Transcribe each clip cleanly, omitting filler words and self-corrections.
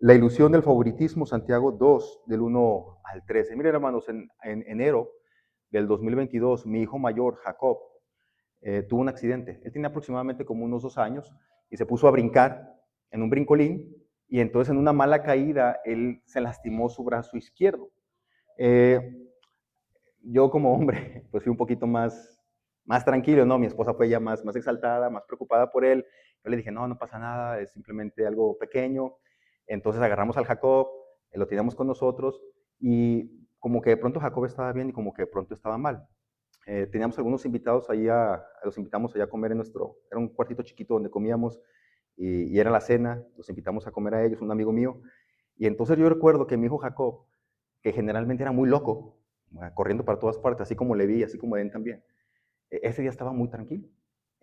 La ilusión del favoritismo, Santiago 2, del 1 al 13. Miren, hermanos, en enero del 2022, mi hijo mayor, Jacob, tuvo un accidente. Él tenía aproximadamente como unos 2 años y se puso a brincar en un brincolín y entonces en una mala caída él se lastimó su brazo izquierdo. Eh, yo como hombre, pues fui un poquito más tranquilo, ¿no? Mi esposa fue ya más exaltada, más preocupada por él. Yo le dije, no, no pasa nada, es simplemente algo pequeño. Entonces agarramos al Jacob, lo teníamos con nosotros y como que de pronto Jacob estaba bien y como que de pronto estaba mal. Teníamos algunos invitados ahí, los invitamos allá a comer era un cuartito chiquito donde comíamos y era la cena, los invitamos a comer a ellos, un amigo mío. Y entonces yo recuerdo que mi hijo Jacob, que generalmente era muy loco, corriendo para todas partes, así como Leví, así como Edén también, ese día estaba muy tranquilo,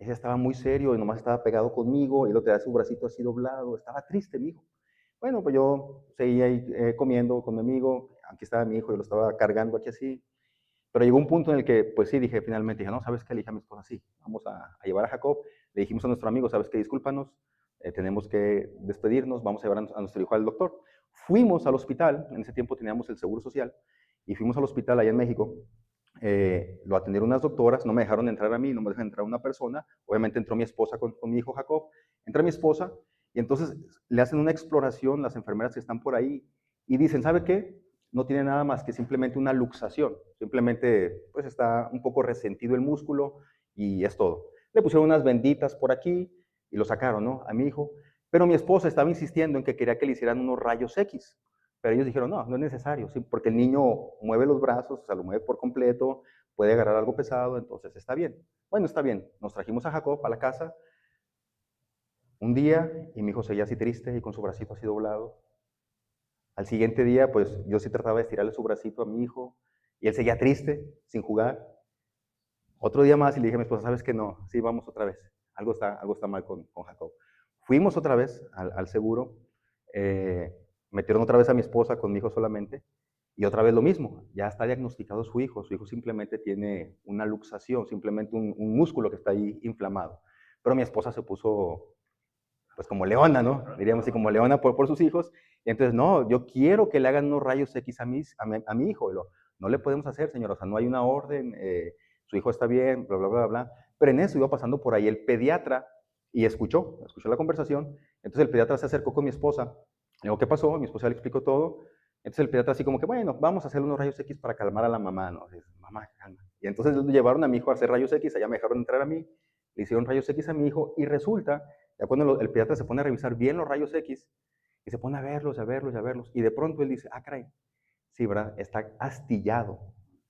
ese día estaba muy serio y nomás estaba pegado conmigo y lo tenía su bracito así doblado, estaba triste mi hijo. Bueno, pues yo seguía ahí comiendo con mi amigo, aquí estaba mi hijo, yo lo estaba cargando aquí así, pero llegó un punto en el que, pues sí, dije finalmente, dije, no, ¿sabes qué? Le dije a mi esposa, sí, vamos a llevar a Jacob. Le dijimos a nuestro amigo, ¿sabes qué? Discúlpanos, tenemos que despedirnos, vamos a llevar a nuestro hijo al doctor. Fuimos al hospital, en ese tiempo teníamos el Seguro Social, y fuimos al hospital allá en México. Lo atendieron unas doctoras, no me dejaron entrar a mí, no me dejaron entrar a una persona. Obviamente entró mi esposa con mi hijo Jacob, entra mi esposa, y entonces le hacen una exploración las enfermeras que están por ahí, y dicen, ¿sabe qué? No tiene nada más que simplemente una luxación, simplemente pues está un poco resentido el músculo y es todo. Le pusieron unas benditas por aquí y lo sacaron, ¿no? A mi hijo, pero mi esposa estaba insistiendo en que quería que le hicieran unos rayos X, pero ellos dijeron, no, no es necesario, ¿sí? Porque el niño mueve los brazos, o sea, lo mueve por completo, puede agarrar algo pesado, entonces está bien. Bueno, está bien, nos trajimos a Jacob a la casa un día y mi hijo seguía así triste y con su bracito así doblado. Al siguiente día, pues yo sí trataba de estirarle su bracito a mi hijo y él seguía triste, sin jugar. Otro día más y le dije a mi esposa, ¿sabes qué? No, sí, vamos otra vez. Algo está mal con Jacob. Fuimos otra vez al seguro, eh, metieron otra vez a mi esposa con mi hijo solamente y otra vez lo mismo. Ya está diagnosticado su hijo simplemente tiene una luxación, simplemente un músculo que está ahí inflamado. Pero mi esposa se puso pues como leona, ¿no? Diríamos así, como leona por sus hijos. Y entonces, no, yo quiero que le hagan unos rayos X a mi hijo. No le podemos hacer, señor, o sea, no hay una orden, su hijo está bien, bla, bla, bla, bla. Pero en eso iba pasando por ahí el pediatra y escuchó la conversación. Entonces el pediatra se acercó con mi esposa. Le digo, ¿qué pasó? Mi esposa le explicó todo. Entonces el pediatra así como que, bueno, vamos a hacer unos rayos X para calmar a la mamá, ¿no? Dice, mamá, calma. Y entonces llevaron a mi hijo a hacer rayos X, allá me dejaron entrar a mí, le hicieron rayos X a mi hijo y resulta ya cuando el pediatra se pone a revisar bien los rayos X y se pone a verlos, a verlos, a verlos, y de pronto él dice, ah, caray, sí, ¿verdad? Está astillado,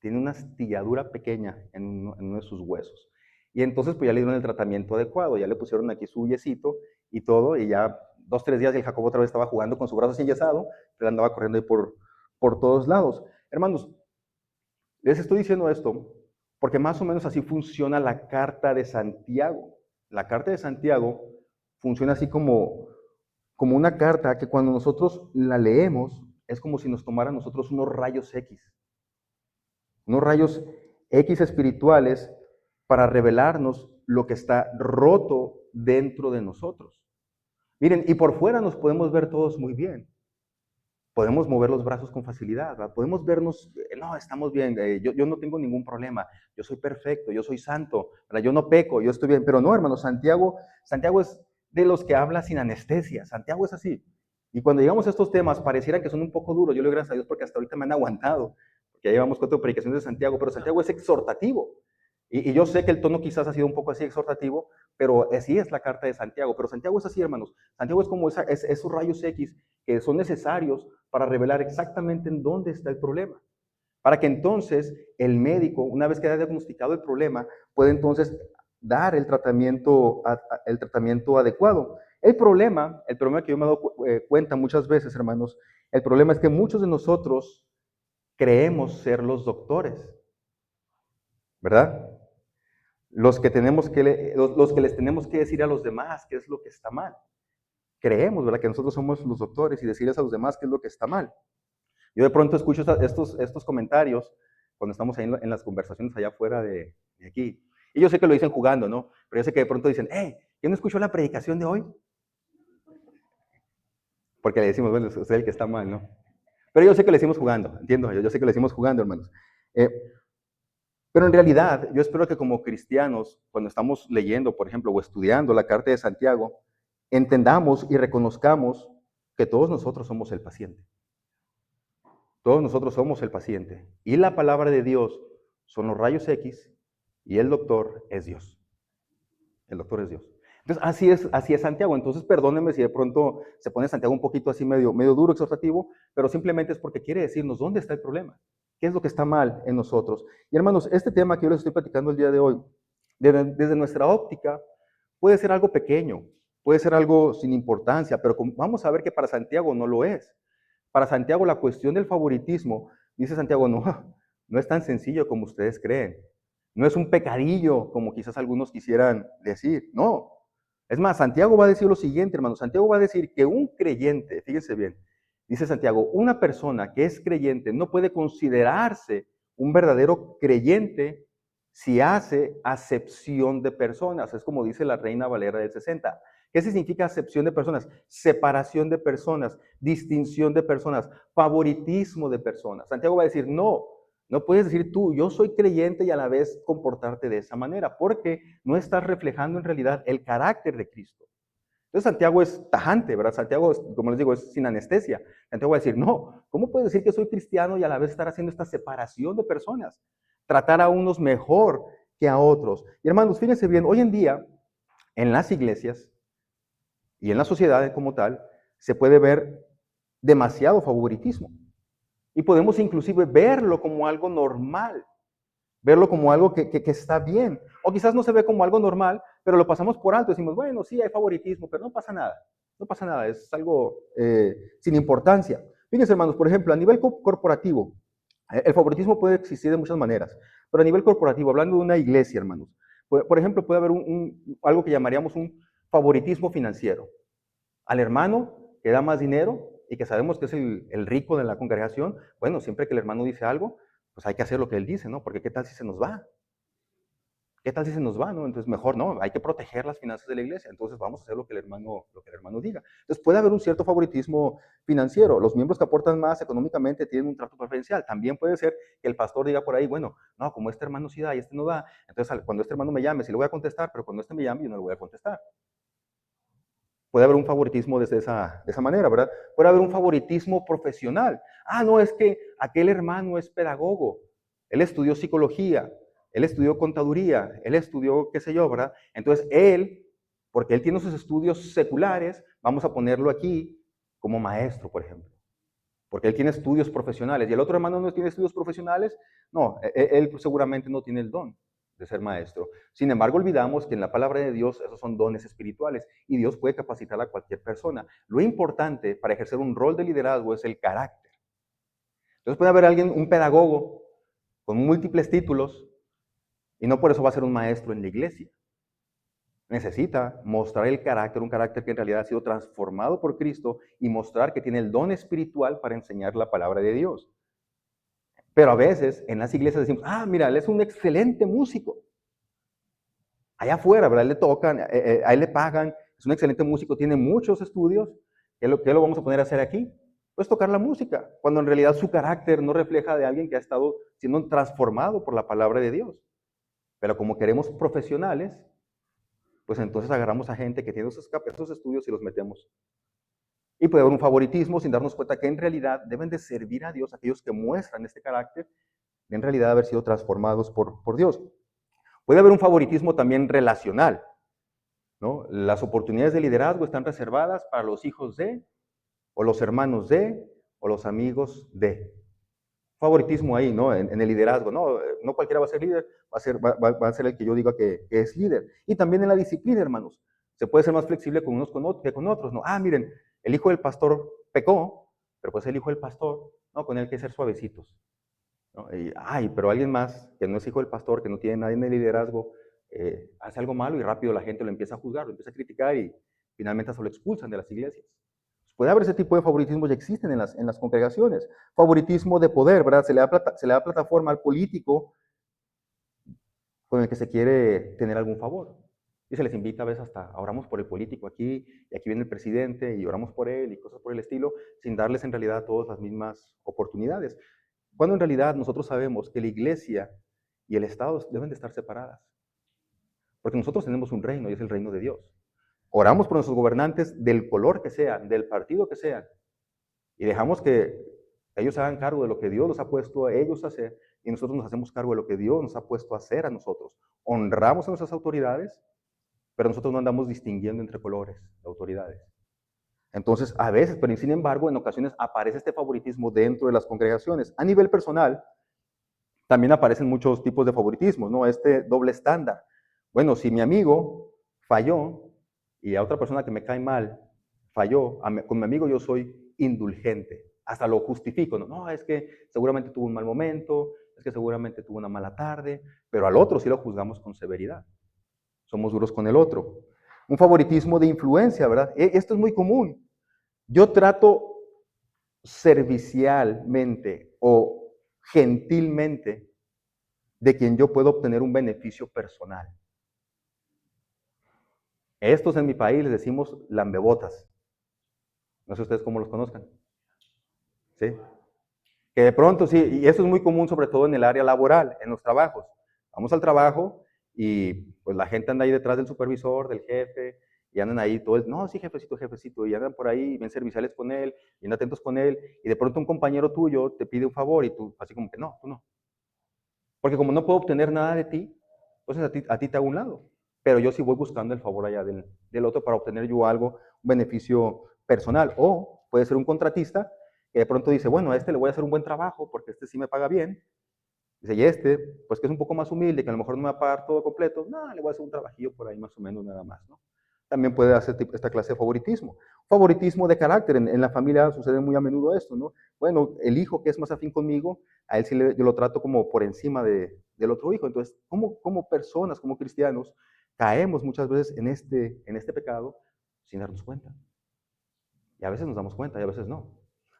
tiene una astilladura pequeña en uno de sus huesos. Y entonces pues ya le dieron el tratamiento adecuado, ya le pusieron aquí su yesito y todo, y ya 2, 3 días y el Jacobo otra vez estaba jugando con su brazo así yesado, él andaba corriendo ahí por todos lados. Hermanos, les estoy diciendo esto porque más o menos así funciona la carta de Santiago. La carta de Santiago funciona así como una carta que cuando nosotros la leemos es como si nos tomara a nosotros unos rayos X espirituales para revelarnos lo que está roto dentro de nosotros. Miren, y por fuera nos podemos ver todos muy bien. Podemos mover los brazos con facilidad, ¿verdad? Podemos vernos, no, estamos bien, yo no tengo ningún problema, yo soy perfecto, yo soy santo, ¿verdad? Yo no peco, yo estoy bien, pero no, hermano, Santiago es de los que habla sin anestesia, Santiago es así. Y cuando llegamos a estos temas, pareciera que son un poco duros, yo le doy gracias a Dios porque hasta ahorita me han aguantado, porque ya llevamos 4 predicaciones de Santiago, pero Santiago es exhortativo. Y yo sé que el tono quizás ha sido un poco así exhortativo, pero así es la carta de Santiago. Pero Santiago es así, hermanos. Santiago es como esos rayos X que son necesarios para revelar exactamente en dónde está el problema. Para que entonces el médico, una vez que haya diagnosticado el problema, pueda entonces dar el tratamiento adecuado. El problema que yo me he dado cuenta muchas veces, hermanos, el problema es que muchos de nosotros creemos ser los doctores, ¿verdad? Los que les tenemos que decir a los demás qué es lo que está mal. Creemos, ¿verdad? Que nosotros somos los doctores y decirles a los demás qué es lo que está mal. Yo de pronto escucho estos comentarios cuando estamos ahí en las conversaciones allá afuera de aquí. Y yo sé que lo dicen jugando, ¿no? Pero yo sé que de pronto dicen, hey, ¿quién no escuchó la predicación de hoy? porque le decimos, bueno, usted es el que está mal, ¿no? Pero yo sé que le decimos jugando, entiendo, yo sé que le decimos jugando, hermanos. Eh, pero en realidad, yo espero que como cristianos, cuando estamos leyendo, por ejemplo, o estudiando la carta de Santiago, entendamos y reconozcamos que todos nosotros somos el paciente. Todos nosotros somos el paciente. Y la palabra de Dios son los rayos X y el doctor es Dios. El doctor es Dios. Entonces, así es Santiago. Entonces, perdónenme si de pronto se pone Santiago un poquito así medio duro, exhortativo, pero simplemente es porque quiere decirnos dónde está el problema, qué es lo que está mal en nosotros. Y hermanos, este tema que yo les estoy platicando el día de hoy, desde nuestra óptica, puede ser algo pequeño, puede ser algo sin importancia, pero vamos a ver que para Santiago no lo es. Para Santiago la cuestión del favoritismo, dice Santiago, no, no es tan sencillo como ustedes creen. No es un pecadillo como quizás algunos quisieran decir, no. Es más, Santiago va a decir lo siguiente, hermano. Santiago va a decir que un creyente, fíjense bien, dice Santiago, una persona que es creyente no puede considerarse un verdadero creyente si hace acepción de personas. Es como dice la Reina Valera del 60. ¿Qué significa acepción de personas? Separación de personas, distinción de personas, favoritismo de personas. Santiago va a decir, no, no puedes decir tú, yo soy creyente y a la vez comportarte de esa manera, porque no estás reflejando en realidad el carácter de Cristo. Entonces Santiago es tajante, ¿verdad? Santiago, como les digo, es sin anestesia. Santiago va a decir, no, ¿cómo puedes decir que soy cristiano y a la vez estar haciendo esta separación de personas? Tratar a unos mejor que a otros. Y hermanos, fíjense bien, hoy en día, en las iglesias y en la sociedad como tal, se puede ver demasiado favoritismo. Y podemos inclusive verlo como algo normal, verlo como algo que está bien. O quizás no se ve como algo normal, pero lo pasamos por alto. Decimos, bueno, sí, hay favoritismo, pero no pasa nada. No pasa nada, es algo sin importancia. Fíjense, hermanos, por ejemplo, a nivel corporativo, el favoritismo puede existir de muchas maneras, pero a nivel corporativo, hablando de una iglesia, hermanos, por ejemplo, puede haber algo que llamaríamos un favoritismo financiero. Al hermano que da más dinero y que sabemos que es el rico de la congregación, bueno, siempre que el hermano dice algo, pues hay que hacer lo que él dice, ¿no? Porque ¿qué tal si se nos va? ¿Qué tal si se nos va, no? Entonces mejor no, hay que proteger las finanzas de la iglesia, entonces vamos a hacer lo que el hermano diga. Entonces puede haber un cierto favoritismo financiero, los miembros que aportan más económicamente tienen un trato preferencial, también puede ser que el pastor diga por ahí, bueno, no, como este hermano sí da y este no da, entonces cuando este hermano me llame sí le voy a contestar, pero cuando este me llame yo no le voy a contestar. Puede haber un favoritismo de esa manera, ¿verdad? Puede haber un favoritismo profesional. Ah, no, es que aquel hermano es pedagogo, él estudió psicología, él estudió contaduría, él estudió qué sé yo, ¿verdad? Entonces él, porque él tiene sus estudios seculares, vamos a ponerlo aquí como maestro, por ejemplo. Porque él tiene estudios profesionales y el otro hermano no tiene estudios profesionales, no, él seguramente no tiene el don de ser maestro. Sin embargo, olvidamos que en la palabra de Dios esos son dones espirituales y Dios puede capacitar a cualquier persona. Lo importante para ejercer un rol de liderazgo es el carácter. Entonces puede haber alguien, un pedagogo con múltiples títulos y no por eso va a ser un maestro en la iglesia. Necesita mostrar el carácter, un carácter que en realidad ha sido transformado por Cristo y mostrar que tiene el don espiritual para enseñar la palabra de Dios. Pero a veces en las iglesias decimos, ah, mira, él es un excelente músico. Allá afuera, ¿verdad? Le tocan, a él le pagan, es un excelente músico, tiene muchos estudios. ¿Qué lo vamos a poner a hacer aquí? Pues tocar la música, cuando en realidad su carácter no refleja de alguien que ha estado siendo transformado por la palabra de Dios. Pero como queremos profesionales, pues entonces agarramos a gente que tiene esos estudios y los metemos. Y puede haber un favoritismo sin darnos cuenta que en realidad deben de servir a Dios aquellos que muestran este carácter, de en realidad haber sido transformados por Dios. Puede haber un favoritismo también relacional, ¿no? Las oportunidades de liderazgo están reservadas para los hijos de, o los hermanos de, o los amigos de. Favoritismo ahí, ¿no? En el liderazgo, ¿no? No cualquiera va a ser líder, va a ser el que yo diga que es líder. Y también en la disciplina, hermanos. Se puede ser más flexible con unos que con otros, ¿no? Ah, miren, el hijo del pastor pecó, pero pues el hijo del pastor, ¿no? Con él hay que ser suavecitos, ¿no? Pero alguien más que no es hijo del pastor, que no tiene nadie en el liderazgo, hace algo malo y rápido la gente lo empieza a juzgar, lo empieza a criticar y finalmente se lo expulsan de las iglesias. Puede haber ese tipo de favoritismo, ya existen en las congregaciones. Favoritismo de poder, ¿verdad? Se le da plataforma al político con el que se quiere tener algún favor. Y se les invita a veces hasta, oramos por el político aquí, y aquí viene el presidente, y oramos por él, y cosas por el estilo, sin darles en realidad a todos las mismas oportunidades. Cuando en realidad nosotros sabemos que la iglesia y el Estado deben de estar separadas. Porque nosotros tenemos un reino, y es el reino de Dios. Oramos por nuestros gobernantes del color que sean, del partido que sean, y dejamos que ellos hagan cargo de lo que Dios los ha puesto a ellos a hacer, y nosotros nos hacemos cargo de lo que Dios nos ha puesto a hacer a nosotros. Honramos a nuestras autoridades, pero nosotros no andamos distinguiendo entre colores de autoridades. Entonces, a veces, pero sin embargo, en ocasiones aparece este favoritismo dentro de las congregaciones. A nivel personal, también aparecen muchos tipos de favoritismo, ¿no? Este doble estándar. Bueno, si mi amigo falló y a otra persona que me cae mal falló, con mi amigo yo soy indulgente, hasta lo justifico, ¿no? No, es que seguramente tuvo un mal momento, es que seguramente tuvo una mala tarde, pero al otro sí lo juzgamos con severidad. Somos duros con el otro. Un favoritismo de influencia, ¿verdad? Esto es muy común. Yo trato servicialmente o gentilmente de quien yo puedo obtener un beneficio personal. Estos en mi país les decimos lambebotas. No sé ustedes cómo los conozcan. ¿Sí? Que de pronto sí, y eso es muy común sobre todo en el área laboral, en los trabajos. Vamos al trabajo y pues la gente anda ahí detrás del supervisor, del jefe, y andan ahí todos, no, sí, jefecito, jefecito, y andan por ahí, bien serviciales con él, bien atentos con él, y de pronto un compañero tuyo te pide un favor y tú así como que no, tú no. Porque como no puedo obtener nada de ti, entonces a ti te hago un lado. Pero yo sí voy buscando el favor allá del otro para obtener yo algo, un beneficio personal. O puede ser un contratista que de pronto dice, bueno, a este le voy a hacer un buen trabajo porque este sí me paga bien. Dice, y este, pues que es un poco más humilde, que a lo mejor no me va a pagar todo completo, no, le voy a hacer un trabajillo por ahí más o menos nada más, ¿no? También puede hacer esta clase de favoritismo. Favoritismo de carácter, en la familia sucede muy a menudo esto, ¿no? Bueno, el hijo que es más afín conmigo, a él sí yo lo trato como por encima del otro hijo. Entonces, como personas, como cristianos, caemos muchas veces en este pecado sin darnos cuenta. Y a veces nos damos cuenta y a veces no.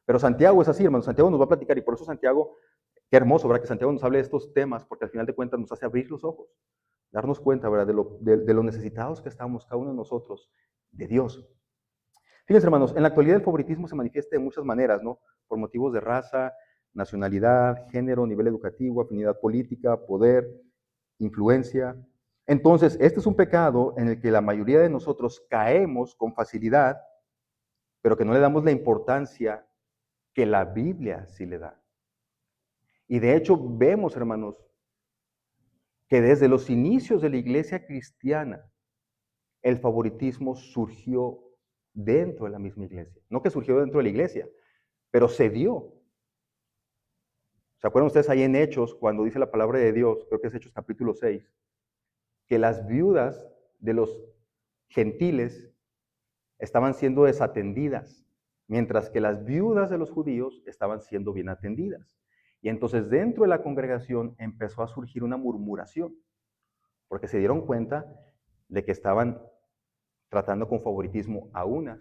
Pero Santiago es así, hermano. Santiago nos va a platicar y por eso Santiago, qué hermoso, ¿verdad? Que Santiago nos hable de estos temas, porque al final de cuentas nos hace abrir los ojos, darnos cuenta, ¿verdad? De lo necesitados que estamos cada uno de nosotros de Dios. Fíjense, hermanos, en la actualidad el favoritismo se manifiesta de muchas maneras, ¿no? Por motivos de raza, nacionalidad, género, nivel educativo, afinidad política, poder, influencia. Entonces, este es un pecado en el que la mayoría de nosotros caemos con facilidad, pero que no le damos la importancia que la Biblia sí le da. Y de hecho vemos, hermanos, que desde los inicios de la iglesia cristiana, el favoritismo surgió dentro de la misma iglesia. No que surgió dentro de la iglesia, pero se dio. ¿Se acuerdan ustedes ahí en Hechos, cuando dice la palabra de Dios, creo que es Hechos capítulo 6, que las viudas de los gentiles estaban siendo desatendidas, mientras que las viudas de los judíos estaban siendo bien atendidas? Y entonces dentro de la congregación empezó a surgir una murmuración, porque se dieron cuenta de que estaban tratando con favoritismo a unas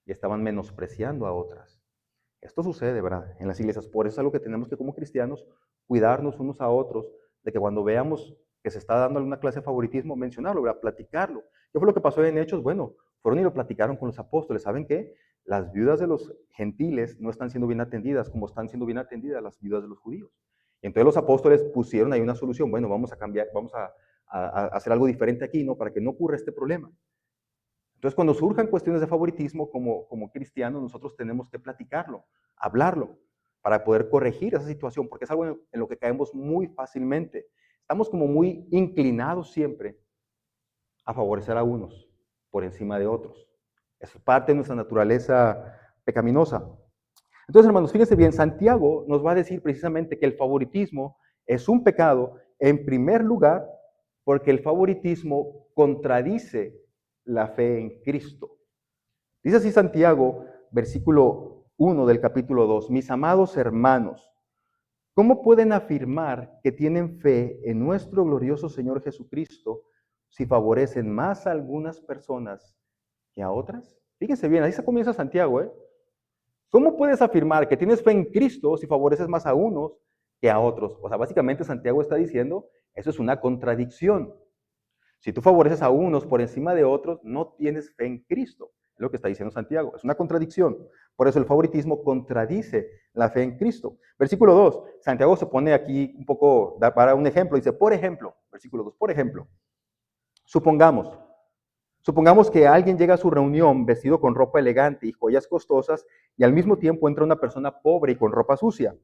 y estaban menospreciando a otras. Esto sucede, ¿verdad? En las iglesias. Por eso es algo que tenemos que, como cristianos, cuidarnos unos a otros, de que cuando veamos que se está dando alguna clase de favoritismo, mencionarlo, ¿verdad? Platicarlo. ¿Qué fue lo que pasó en Hechos? Bueno, fueron y lo platicaron con los apóstoles. ¿Saben qué? Las viudas de los gentiles no están siendo bien atendidas como están siendo bien atendidas las viudas de los judíos. Y entonces los apóstoles pusieron ahí una solución. Bueno, vamos a cambiar, vamos a hacer algo diferente aquí, ¿no? Para que no ocurra este problema. Entonces, cuando surjan cuestiones de favoritismo como cristianos, nosotros tenemos que platicarlo, hablarlo, para poder corregir esa situación, porque es algo en lo que caemos muy fácilmente. Estamos como muy inclinados siempre a favorecer a unos por encima de otros. Es parte de nuestra naturaleza pecaminosa. Entonces, hermanos, fíjense bien, Santiago nos va a decir precisamente que el favoritismo es un pecado, en primer lugar, porque el favoritismo contradice la fe en Cristo. Dice así Santiago, versículo 1 del capítulo 2, mis amados hermanos, ¿cómo pueden afirmar que tienen fe en nuestro glorioso Señor Jesucristo si favorecen más a algunas personas que a otras? Fíjense bien, ahí se comienza Santiago, ¿eh? ¿Cómo puedes afirmar que tienes fe en Cristo si favoreces más a unos que a otros? O sea, básicamente Santiago está diciendo, eso es una contradicción. Si tú favoreces a unos por encima de otros, no tienes fe en Cristo. Es lo que está diciendo Santiago. Es una contradicción. Por eso el favoritismo contradice la fe en Cristo. Versículo 2. Santiago se pone aquí un poco, para un ejemplo. Dice, por ejemplo, versículo 2, por ejemplo, supongamos que alguien llega a su reunión vestido con ropa elegante y joyas costosas y al mismo tiempo entra una persona pobre y con ropa sucia.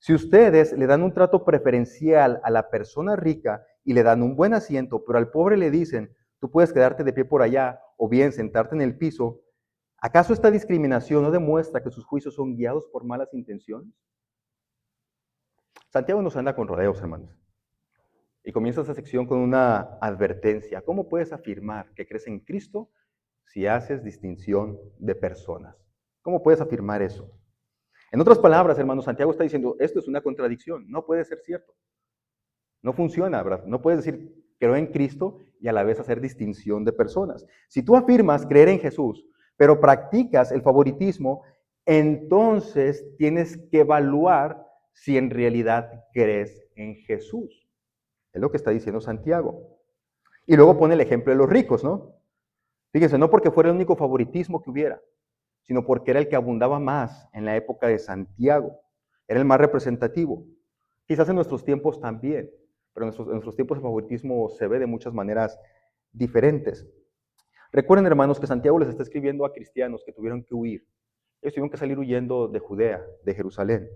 Si ustedes le dan un trato preferencial a la persona rica y le dan un buen asiento, pero al pobre le dicen, tú puedes quedarte de pie por allá o bien sentarte en el piso, ¿acaso esta discriminación no demuestra que sus juicios son guiados por malas intenciones? Santiago nos anda con rodeos, hermanos. Y comienza esta sección con una advertencia. ¿Cómo puedes afirmar que crees en Cristo si haces distinción de personas? ¿Cómo puedes afirmar eso? En otras palabras, hermanos, Santiago está diciendo, esto es una contradicción, no puede ser cierto. No funciona, ¿verdad? No puedes decir, creo en Cristo y a la vez hacer distinción de personas. Si tú afirmas creer en Jesús, pero practicas el favoritismo, entonces tienes que evaluar si en realidad crees en Jesús. Es lo que está diciendo Santiago. Y luego pone el ejemplo de los ricos, ¿no? Fíjense, no porque fuera el único favoritismo que hubiera, sino porque era el que abundaba más en la época de Santiago. Era el más representativo. Quizás en nuestros tiempos también, pero en nuestros tiempos el favoritismo se ve de muchas maneras diferentes. Recuerden, hermanos, que Santiago les está escribiendo a cristianos que tuvieron que huir. Ellos tuvieron que salir huyendo de Judea, de Jerusalén.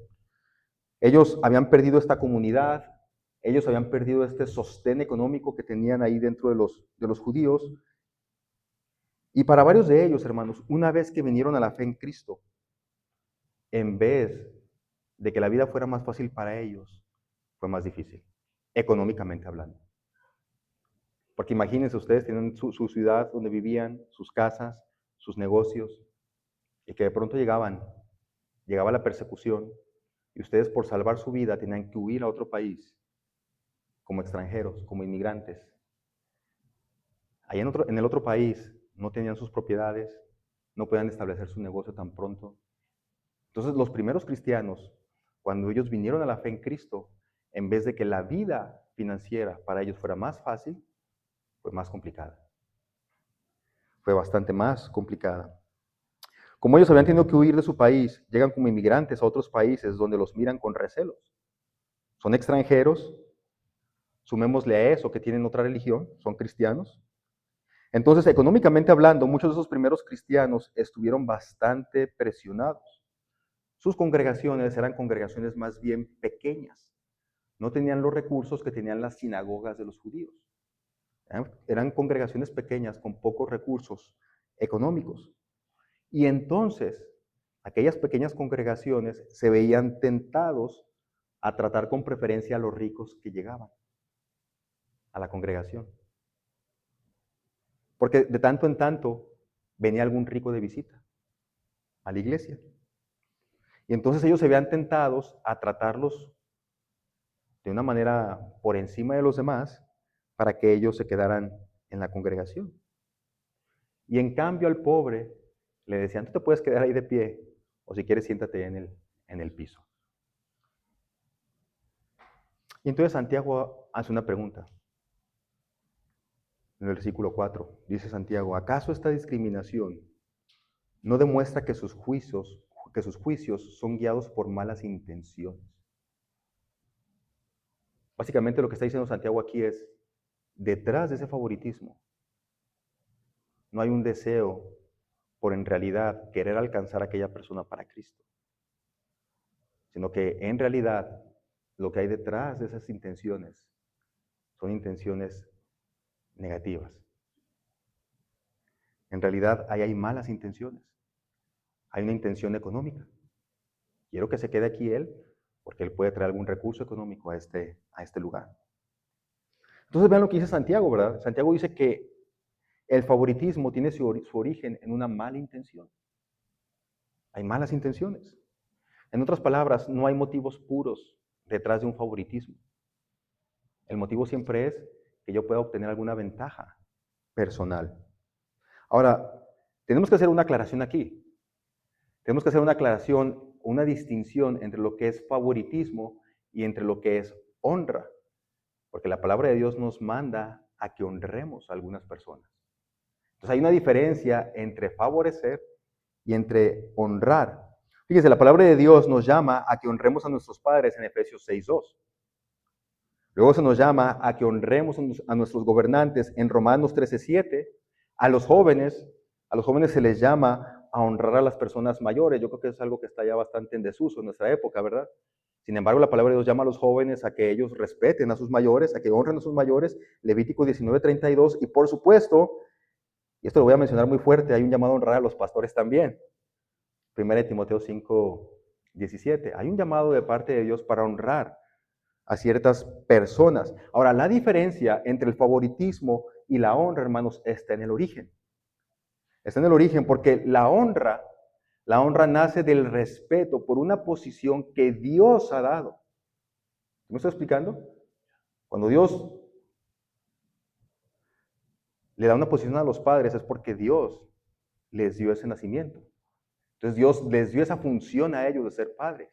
Ellos habían perdido esta comunidad, ellos habían perdido este sostén económico que tenían ahí dentro de los judíos. Y para varios de ellos, hermanos, una vez que vinieron a la fe en Cristo, en vez de que la vida fuera más fácil para ellos, fue más difícil, económicamente hablando. Porque imagínense, ustedes tienen su ciudad donde vivían, sus casas, sus negocios, y que de pronto llegaba la persecución, y ustedes por salvar su vida tenían que huir a otro país, como extranjeros, como inmigrantes. Allá en el otro país no tenían sus propiedades, no podían establecer su negocio tan pronto. Entonces los primeros cristianos, cuando ellos vinieron a la fe en Cristo, en vez de que la vida financiera para ellos fuera más fácil, fue más complicada. Fue bastante más complicada. Como ellos habían tenido que huir de su país, llegan como inmigrantes a otros países donde los miran con recelos. Son extranjeros, sumémosle a eso que tienen otra religión, son cristianos. Entonces, económicamente hablando, muchos de esos primeros cristianos estuvieron bastante presionados. Sus congregaciones eran congregaciones más bien pequeñas. No tenían los recursos que tenían las sinagogas de los judíos. Eran congregaciones pequeñas con pocos recursos económicos. Y entonces, aquellas pequeñas congregaciones se veían tentados a tratar con preferencia a los ricos que llegaban a la congregación. Porque de tanto en tanto venía algún rico de visita a la iglesia. Y entonces ellos se veían tentados a tratarlos de una manera por encima de los demás para que ellos se quedaran en la congregación. Y en cambio al pobre le decían, tú te puedes quedar ahí de pie, o si quieres siéntate en el piso. Y entonces Santiago hace una pregunta. En el versículo 4 dice Santiago, ¿acaso esta discriminación no demuestra que sus juicios son guiados por malas intenciones? Básicamente lo que está diciendo Santiago aquí es, detrás de ese favoritismo no hay un deseo por en realidad querer alcanzar a aquella persona para Cristo, sino que en realidad lo que hay detrás de esas intenciones son intenciones negativas. En realidad ahí hay malas intenciones. Hay una intención económica. Quiero que se quede aquí él, porque él puede traer algún recurso económico a este lugar. Entonces vean lo que dice Santiago, ¿verdad? Santiago dice que el favoritismo tiene su origen en una mala intención. Hay malas intenciones. En otras palabras, no hay motivos puros detrás de un favoritismo. El motivo siempre es que yo pueda obtener alguna ventaja personal. Ahora, tenemos que hacer una aclaración aquí. Tenemos que hacer una aclaración, una distinción entre lo que es favoritismo y entre lo que es honra. Porque la palabra de Dios nos manda a que honremos a algunas personas. Entonces hay una diferencia entre favorecer y entre honrar. Fíjense, la palabra de Dios nos llama a que honremos a nuestros padres en Efesios 6:2. Luego se nos llama a que honremos a nuestros gobernantes en Romanos 13:7. A los jóvenes se les llama a honrar a las personas mayores. Yo creo que es algo que está ya bastante en desuso en nuestra época, ¿verdad? Sin embargo, la palabra de Dios llama a los jóvenes a que ellos respeten a sus mayores, a que honren a sus mayores. Levítico 19:32. Y por supuesto, y esto lo voy a mencionar muy fuerte, hay un llamado a honrar a los pastores también. 1 Timoteo 5:17. Hay un llamado de parte de Dios para honrar a ciertas personas. Ahora, la diferencia entre el favoritismo y la honra, hermanos, está en el origen. Está en el origen porque la honra nace del respeto por una posición que Dios ha dado. ¿Me estoy explicando? Cuando Dios le da una posición a los padres es porque Dios les dio ese nacimiento. Entonces Dios les dio esa función a ellos de ser padres.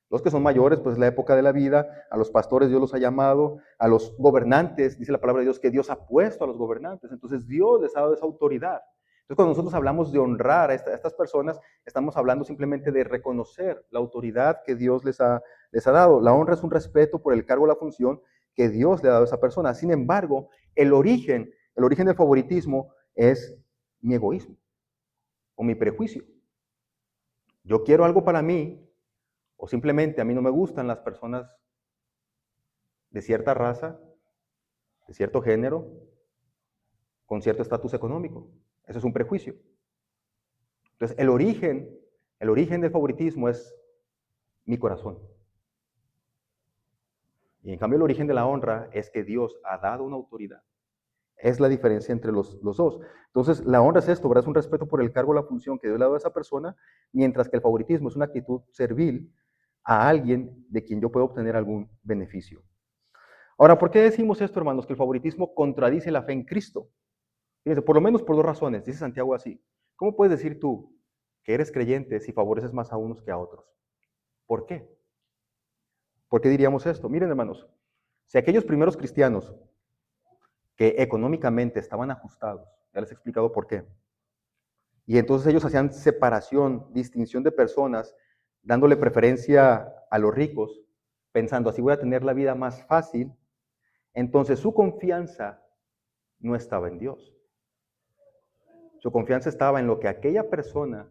Los que son mayores, pues la época de la vida, a los pastores Dios los ha llamado, a los gobernantes, dice la palabra de Dios que Dios ha puesto a los gobernantes, entonces Dios les ha dado esa autoridad. Entonces cuando nosotros hablamos de honrar a estas personas, estamos hablando simplemente de reconocer la autoridad que Dios les ha dado. La honra es un respeto por el cargo o la función que Dios le ha dado a esa persona. Sin embargo, el origen del favoritismo es mi egoísmo o mi prejuicio. Yo quiero algo para mí, o simplemente a mí no me gustan las personas de cierta raza, de cierto género, con cierto estatus económico. Eso es un prejuicio. Entonces, el origen del favoritismo es mi corazón. Y en cambio el origen de la honra es que Dios ha dado una autoridad. Es la diferencia entre los dos. Entonces, la honra es esto, ¿verdad? Es un respeto por el cargo o la función que Dios le ha dado a esa persona, mientras que el favoritismo es una actitud servil a alguien de quien yo puedo obtener algún beneficio. Ahora, ¿por qué decimos esto, hermanos? Que el favoritismo contradice la fe en Cristo. Fíjense, por lo menos por dos razones, dice Santiago así. ¿Cómo puedes decir tú que eres creyente si favoreces más a unos que a otros? ¿Por qué? ¿Por qué diríamos esto? Miren, hermanos, si aquellos primeros cristianos que económicamente estaban ajustados, ya les he explicado por qué, y entonces ellos hacían separación, distinción de personas, dándole preferencia a los ricos, pensando así voy a tener la vida más fácil, entonces su confianza no estaba en Dios. Su confianza estaba en lo que aquella persona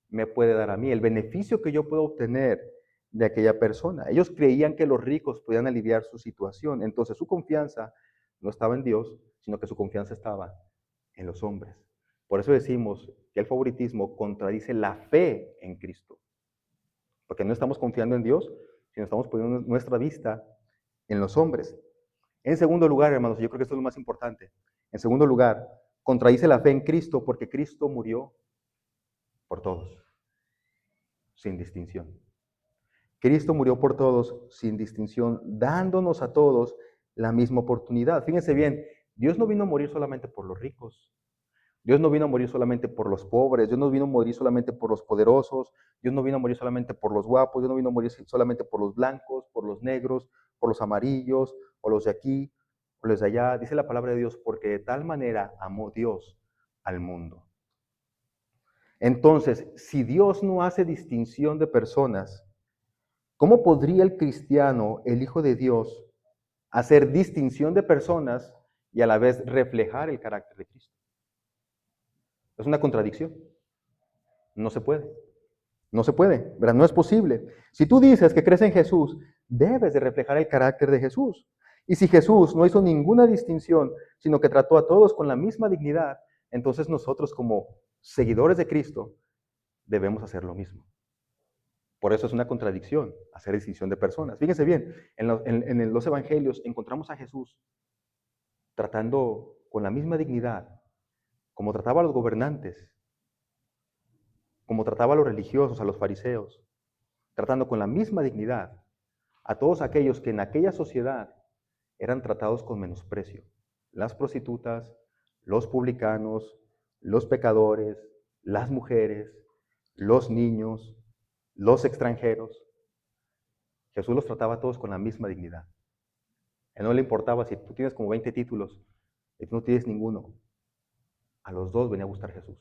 me puede dar a mí, el beneficio que yo puedo obtener de aquella persona. Ellos creían que los ricos podían aliviar su situación, entonces su confianza no estaba en Dios, sino que su confianza estaba en los hombres. Por eso decimos que el favoritismo contradice la fe en Cristo, porque no estamos confiando en Dios, sino estamos poniendo nuestra vista en los hombres. En segundo lugar, hermanos, yo creo que esto es lo más importante. En segundo lugar, contradice la fe en Cristo porque Cristo murió por todos, sin distinción. Cristo murió por todos, sin distinción, dándonos a todos la misma oportunidad. Fíjense bien, Dios no vino a morir solamente por los ricos. Dios no vino a morir solamente por los pobres, Dios no vino a morir solamente por los poderosos, Dios no vino a morir solamente por los guapos, Dios no vino a morir solamente por los blancos, por los negros, por los amarillos, o los de aquí, o los de allá. Dice la palabra de Dios, porque de tal manera amó Dios al mundo. Entonces, si Dios no hace distinción de personas, ¿cómo podría el cristiano, el Hijo de Dios, hacer distinción de personas y a la vez reflejar el carácter de Cristo? Es una contradicción. No se puede. No se puede, ¿verdad? No es posible. Si tú dices que crees en Jesús, debes de reflejar el carácter de Jesús. Y si Jesús no hizo ninguna distinción, sino que trató a todos con la misma dignidad, entonces nosotros como seguidores de Cristo debemos hacer lo mismo. Por eso es una contradicción hacer distinción de personas. Fíjense bien, en los evangelios encontramos a Jesús tratando con la misma dignidad como trataba a los gobernantes, como trataba a los religiosos, a los fariseos, tratando con la misma dignidad a todos aquellos que en aquella sociedad eran tratados con menosprecio. Las prostitutas, los publicanos, los pecadores, las mujeres, los niños, los extranjeros. Jesús los trataba a todos con la misma dignidad. A él no le importaba si tú tienes como 20 títulos y tú no tienes ninguno. A los dos venía a buscar Jesús.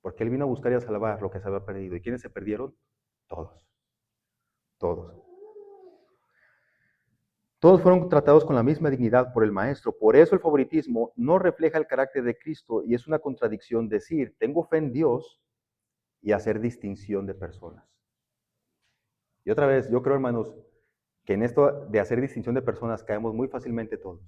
Porque él vino a buscar y a salvar lo que se había perdido. ¿Y quiénes se perdieron? Todos. Todos. Todos fueron tratados con la misma dignidad por el Maestro. Por eso el favoritismo no refleja el carácter de Cristo y es una contradicción decir, tengo fe en Dios y hacer distinción de personas. Y otra vez, yo creo, hermanos, que en esto de hacer distinción de personas caemos muy fácilmente todos.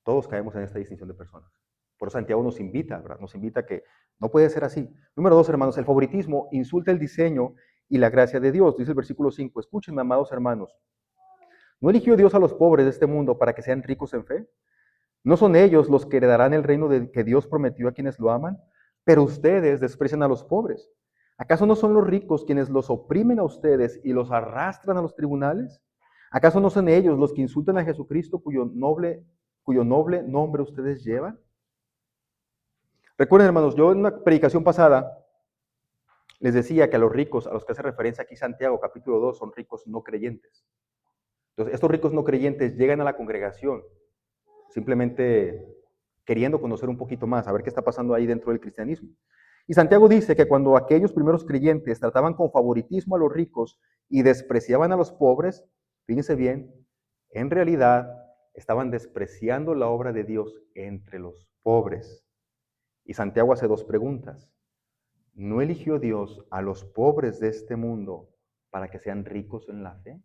Todos caemos en esta distinción de personas. Por eso Santiago nos invita, ¿verdad? Nos invita a que no puede ser así. Número 2, hermanos, el favoritismo insulta el diseño y la gracia de Dios. Dice el versículo 5, escúchenme, amados hermanos. ¿No eligió Dios a los pobres de este mundo para que sean ricos en fe? ¿No son ellos los que heredarán el reino que Dios prometió a quienes lo aman? Pero ustedes desprecian a los pobres. ¿Acaso no son los ricos quienes los oprimen a ustedes y los arrastran a los tribunales? ¿Acaso no son ellos los que insultan a Jesucristo cuyo noble nombre ustedes llevan? Recuerden, hermanos, yo en una predicación pasada les decía que a los ricos, a los que hace referencia aquí Santiago, capítulo 2, son ricos no creyentes. Entonces, estos ricos no creyentes llegan a la congregación simplemente queriendo conocer un poquito más, a ver qué está pasando ahí dentro del cristianismo. Y Santiago dice que cuando aquellos primeros creyentes trataban con favoritismo a los ricos y despreciaban a los pobres, fíjense bien, en realidad estaban despreciando la obra de Dios entre los pobres. Y Santiago hace dos preguntas. ¿No eligió Dios a los pobres de este mundo para que sean ricos en la fe?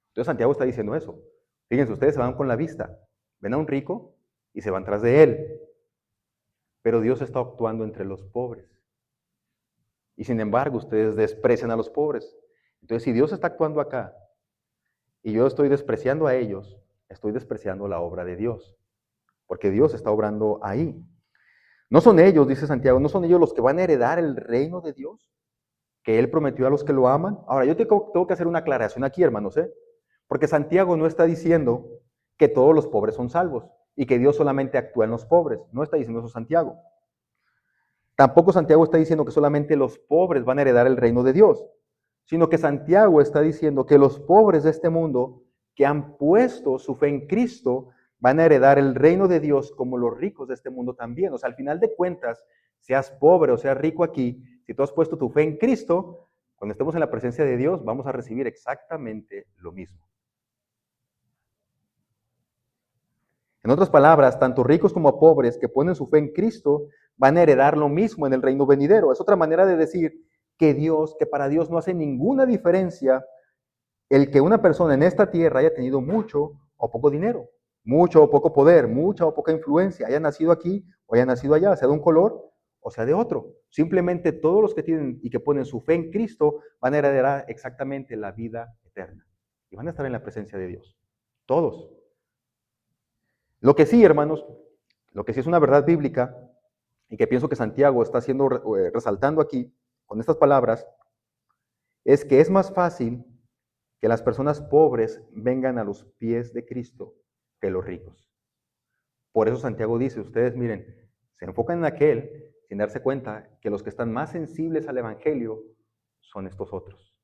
Entonces Santiago está diciendo eso. Fíjense, ustedes se van con la vista, ven a un rico y se van tras de él. Pero Dios está actuando entre los pobres. Y sin embargo, ustedes desprecian a los pobres. Entonces, si Dios está actuando acá y yo estoy despreciando a ellos, estoy despreciando la obra de Dios. Porque Dios está obrando ahí. No son ellos, dice Santiago, no son ellos los que van a heredar el reino de Dios que Él prometió a los que lo aman. Ahora, yo tengo que hacer una aclaración aquí, hermanos, porque Santiago no está diciendo que todos los pobres son salvos y que Dios solamente actúa en los pobres. No está diciendo eso Santiago. Tampoco Santiago está diciendo que solamente los pobres van a heredar el reino de Dios, sino que Santiago está diciendo que los pobres de este mundo que han puesto su fe en Cristo van a heredar el reino de Dios como los ricos de este mundo también. O sea, al final de cuentas, seas pobre o seas rico aquí, si tú has puesto tu fe en Cristo, cuando estemos en la presencia de Dios, vamos a recibir exactamente lo mismo. En otras palabras, tanto ricos como pobres que ponen su fe en Cristo van a heredar lo mismo en el reino venidero. Es otra manera de decir que para Dios no hace ninguna diferencia el que una persona en esta tierra haya tenido mucho o poco dinero, mucho o poco poder, mucha o poca influencia, haya nacido aquí o haya nacido allá, sea de un color o sea de otro. Simplemente todos los que tienen y que ponen su fe en Cristo van a heredar exactamente la vida eterna y van a estar en la presencia de Dios. Todos. Lo que sí, hermanos, lo que sí es una verdad bíblica y que pienso que Santiago está resaltando aquí con estas palabras, es que es más fácil que las personas pobres vengan a los pies de Cristo que los ricos. Por eso Santiago dice, ustedes miren, se enfocan en aquel sin darse cuenta que los que están más sensibles al Evangelio son estos otros.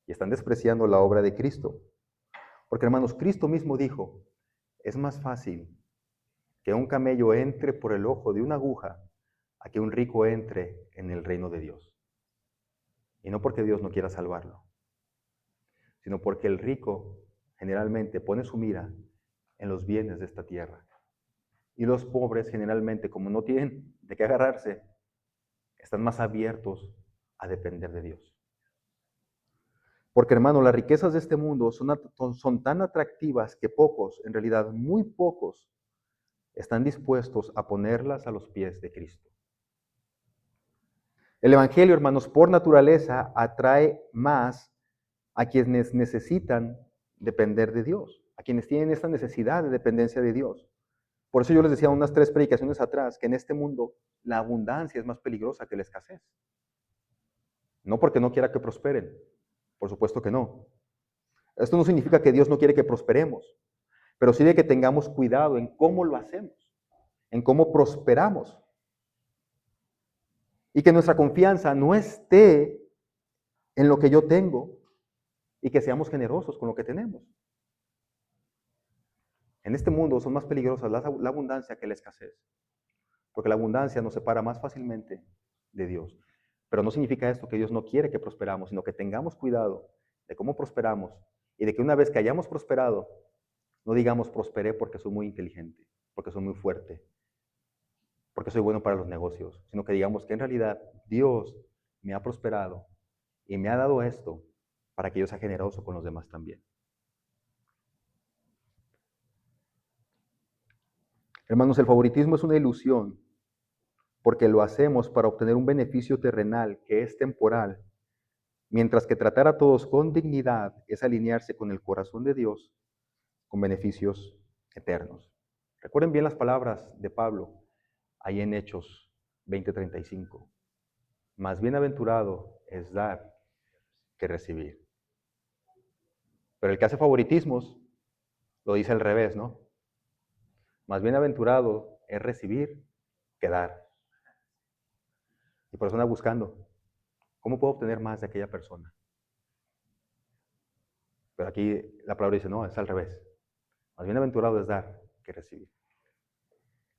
Y están despreciando la obra de Cristo. Porque hermanos, Cristo mismo dijo, es más fácil que un camello entre por el ojo de una aguja a que un rico entre en el reino de Dios. Y no porque Dios no quiera salvarlo, sino porque el rico generalmente pone su mira en los bienes de esta tierra. Y los pobres generalmente, como no tienen de qué agarrarse, están más abiertos a depender de Dios. Porque hermano, las riquezas de este mundo son tan atractivas que pocos, en realidad muy pocos, están dispuestos a ponerlas a los pies de Cristo. El Evangelio, hermanos, por naturaleza atrae más a quienes necesitan depender de Dios, a quienes tienen esta necesidad de dependencia de Dios. Por eso yo les decía unas 3 predicaciones atrás que en este mundo la abundancia es más peligrosa que la escasez. No porque no quiera que prosperen, por supuesto que no. Esto no significa que Dios no quiere que prosperemos, pero sí de que tengamos cuidado en cómo lo hacemos, en cómo prosperamos. Y que nuestra confianza no esté en lo que yo tengo y que seamos generosos con lo que tenemos. En este mundo son más peligrosas la abundancia que la escasez, porque la abundancia nos separa más fácilmente de Dios. Pero no significa esto que Dios no quiere que prosperamos, sino que tengamos cuidado de cómo prosperamos y de que una vez que hayamos prosperado, no digamos prosperé porque soy muy inteligente, porque soy muy fuerte, porque soy bueno para los negocios, sino que digamos que en realidad Dios me ha prosperado y me ha dado esto para que yo sea generoso con los demás también. Hermanos, el favoritismo es una ilusión porque lo hacemos para obtener un beneficio terrenal que es temporal, mientras que tratar a todos con dignidad es alinearse con el corazón de Dios con beneficios eternos. Recuerden bien las palabras de Pablo ahí en Hechos 20:35. Más bienaventurado es dar que recibir. Pero el que hace favoritismos lo dice al revés, ¿no? Más bienaventurado es recibir que dar. Y por eso anda buscando, ¿cómo puedo obtener más de aquella persona? Pero aquí la palabra dice, no, es al revés. Más bienaventurado es dar que recibir.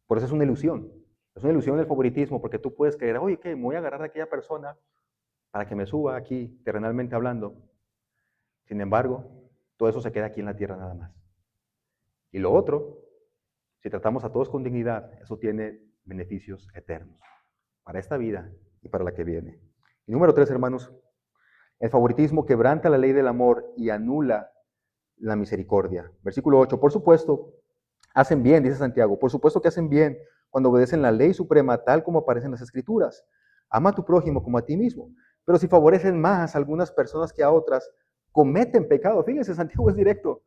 Por eso es una ilusión. Es una ilusión el favoritismo, porque tú puedes creer, oye, ¿qué? Me voy a agarrar de aquella persona para que me suba aquí, terrenalmente hablando. Sin embargo, todo eso se queda aquí en la tierra nada más. Y lo otro, si tratamos a todos con dignidad, eso tiene beneficios eternos para esta vida y para la que viene. Y número 3, hermanos, el favoritismo quebranta la ley del amor y anula la misericordia. Versículo 8, por supuesto, hacen bien, dice Santiago, por supuesto que hacen bien cuando obedecen la ley suprema tal como aparece en las Escrituras. Ama a tu prójimo como a ti mismo. Pero si favorecen más a algunas personas que a otras, cometen pecado. Fíjense, Santiago es directo.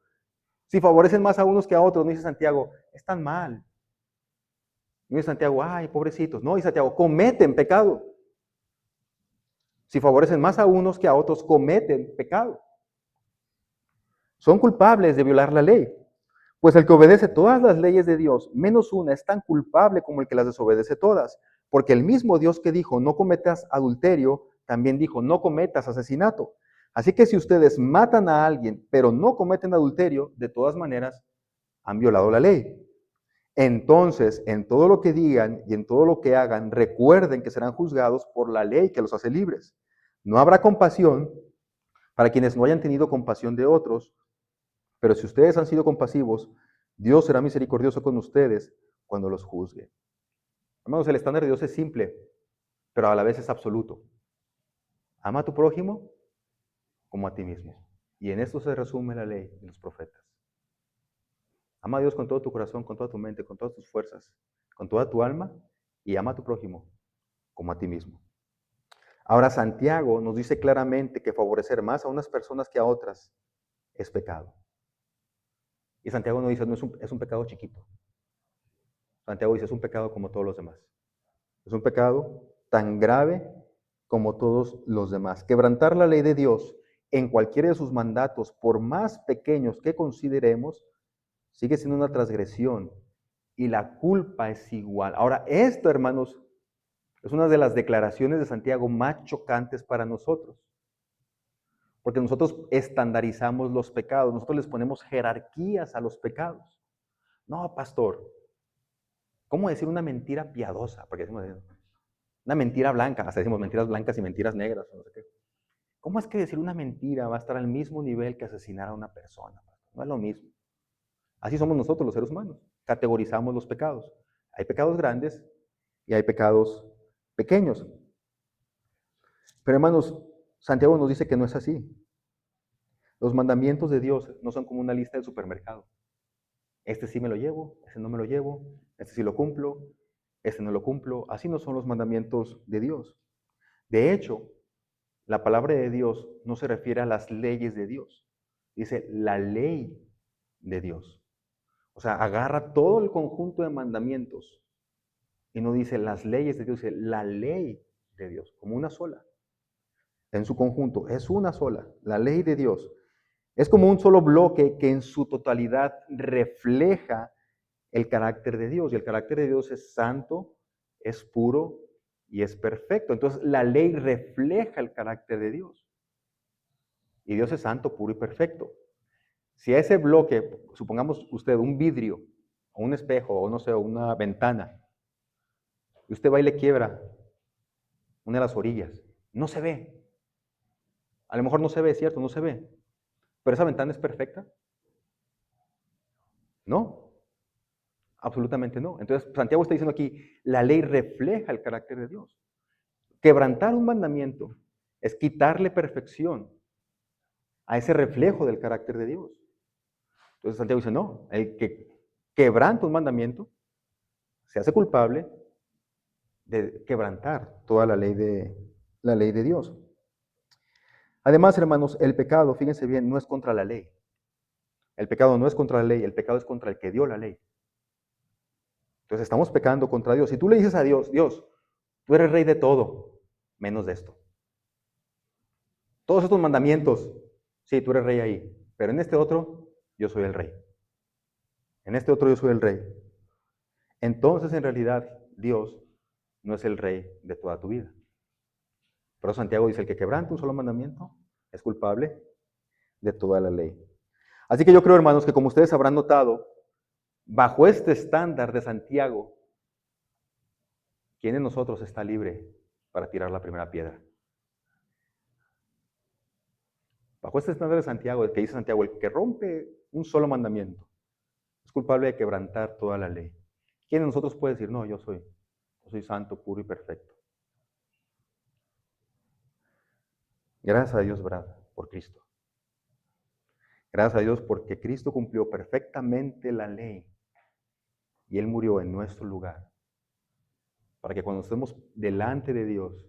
Si favorecen más a unos que a otros, no dice Santiago, están mal. No dice Santiago, ay, pobrecitos. No, dice Santiago, cometen pecado. Si favorecen más a unos que a otros, cometen pecado. Son culpables de violar la ley. Pues el que obedece todas las leyes de Dios, menos una, es tan culpable como el que las desobedece todas. Porque el mismo Dios que dijo, no cometas adulterio, también dijo, no cometas asesinato. Así que si ustedes matan a alguien, pero no cometen adulterio, de todas maneras han violado la ley. Entonces, en todo lo que digan y en todo lo que hagan, recuerden que serán juzgados por la ley que los hace libres. No habrá compasión para quienes no hayan tenido compasión de otros, pero si ustedes han sido compasivos, Dios será misericordioso con ustedes cuando los juzgue. Hermanos, el estándar de Dios es simple, pero a la vez es absoluto. Ama a tu prójimo como a ti mismo. Y en esto se resume la ley de los profetas. Ama a Dios con todo tu corazón, con toda tu mente, con todas tus fuerzas, con toda tu alma, y ama a tu prójimo como a ti mismo. Ahora, Santiago nos dice claramente que favorecer más a unas personas que a otras es pecado. Y Santiago no dice, no es un pecado chiquito. Santiago dice, es un pecado como todos los demás. Es un pecado tan grave como todos los demás. Quebrantar la ley de Dios en cualquiera de sus mandatos, por más pequeños que consideremos, sigue siendo una transgresión y la culpa es igual. Ahora, esto, hermanos, es una de las declaraciones de Santiago más chocantes para nosotros, porque nosotros estandarizamos los pecados, nosotros les ponemos jerarquías a los pecados. No, pastor, ¿cómo decir una mentira piadosa? Porque decimos una mentira blanca, hasta decimos mentiras blancas y mentiras negras, no sé qué. ¿Cómo es que decir una mentira va a estar al mismo nivel que asesinar a una persona? No es lo mismo. Así somos nosotros los seres humanos. Categorizamos los pecados. Hay pecados grandes y hay pecados pequeños. Pero hermanos, Santiago nos dice que no es así. Los mandamientos de Dios no son como una lista del supermercado. Este sí me lo llevo, este no me lo llevo, este sí lo cumplo, este no lo cumplo. Así no son los mandamientos de Dios. De hecho, la palabra de Dios no se refiere a las leyes de Dios. Dice la ley de Dios. O sea, agarra todo el conjunto de mandamientos y no dice las leyes de Dios, dice la ley de Dios, como una sola. En su conjunto, es una sola, la ley de Dios. Es como un solo bloque que en su totalidad refleja el carácter de Dios. Y el carácter de Dios es santo, es puro y es perfecto. Entonces la ley refleja el carácter de Dios. Y Dios es santo, puro y perfecto. Si a ese bloque, supongamos usted un vidrio, o un espejo, o no sé, una ventana, y usted va y le quiebra una de las orillas, no se ve. A lo mejor no se ve, ¿cierto? No se ve. ¿Pero esa ventana es perfecta? No, absolutamente no. Entonces, Santiago está diciendo aquí, la ley refleja el carácter de Dios. Quebrantar un mandamiento es quitarle perfección a ese reflejo del carácter de Dios. Entonces Santiago dice, no, el que quebranta un mandamiento se hace culpable de quebrantar toda la ley de Dios. Además, hermanos, el pecado, fíjense bien, no es contra la ley. El pecado no es contra la ley, el pecado es contra el que dio la ley. Entonces estamos pecando contra Dios. Si tú le dices a Dios, Dios, tú eres rey de todo, menos de esto. Todos estos mandamientos, sí, tú eres rey ahí, pero en este otro, yo soy el rey. En este otro yo soy el rey. Entonces, en realidad, Dios no es el rey de toda tu vida. Pero Santiago dice, el que quebranta un solo mandamiento es culpable de toda la ley. Así que yo creo, hermanos, que como ustedes habrán notado, bajo este estándar de Santiago, ¿quién de nosotros está libre para tirar la primera piedra? Bajo este estándar de Santiago, el que dice Santiago, el que rompe un solo mandamiento es culpable de quebrantar toda la ley. ¿Quién de nosotros puede decir, no, yo soy santo, puro y perfecto? Gracias a Dios, Brad, por Cristo. Gracias a Dios porque Cristo cumplió perfectamente la ley y Él murió en nuestro lugar. Para que cuando estemos delante de Dios,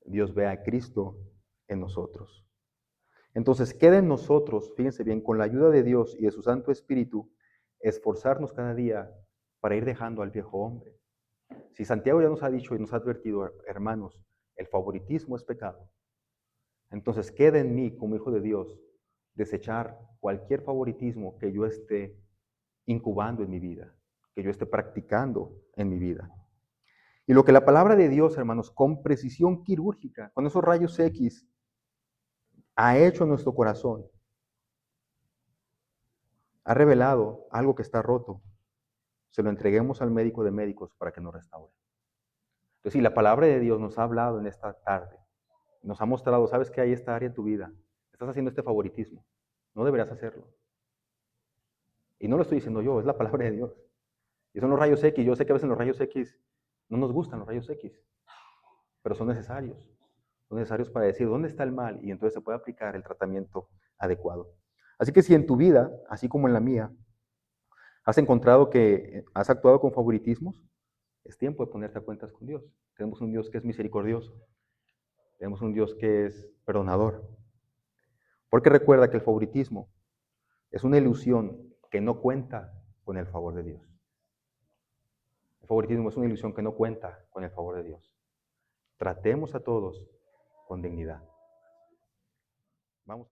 Dios vea a Cristo en nosotros. Entonces queda en nosotros, fíjense bien, con la ayuda de Dios y de su Santo Espíritu, esforzarnos cada día para ir dejando al viejo hombre. Si Santiago ya nos ha dicho y nos ha advertido, hermanos, el favoritismo es pecado. Entonces queda en mí, como hijo de Dios, desechar cualquier favoritismo que yo esté incubando en mi vida, que yo esté practicando en mi vida. Y lo que la palabra de Dios, hermanos, con precisión quirúrgica, con esos rayos X, ha hecho en nuestro corazón, ha revelado algo que está roto, se lo entreguemos al médico de médicos para que nos restaure. Entonces, si la palabra de Dios nos ha hablado en esta tarde, nos ha mostrado, sabes que hay esta área en tu vida, estás haciendo este favoritismo, no deberías hacerlo. Y no lo estoy diciendo yo, es la palabra de Dios. Y son los rayos X, yo sé que a veces los rayos X no nos gustan los rayos X, pero son necesarios. Son necesarios para decir dónde está el mal y entonces se puede aplicar el tratamiento adecuado. Así que si en tu vida, así como en la mía, has encontrado que has actuado con favoritismos, es tiempo de ponerte a cuentas con Dios. Tenemos un Dios que es misericordioso. Tenemos un Dios que es perdonador. Porque recuerda que el favoritismo es una ilusión que no cuenta con el favor de Dios. El favoritismo es una ilusión que no cuenta con el favor de Dios. Tratemos a todos con dignidad. Vamos.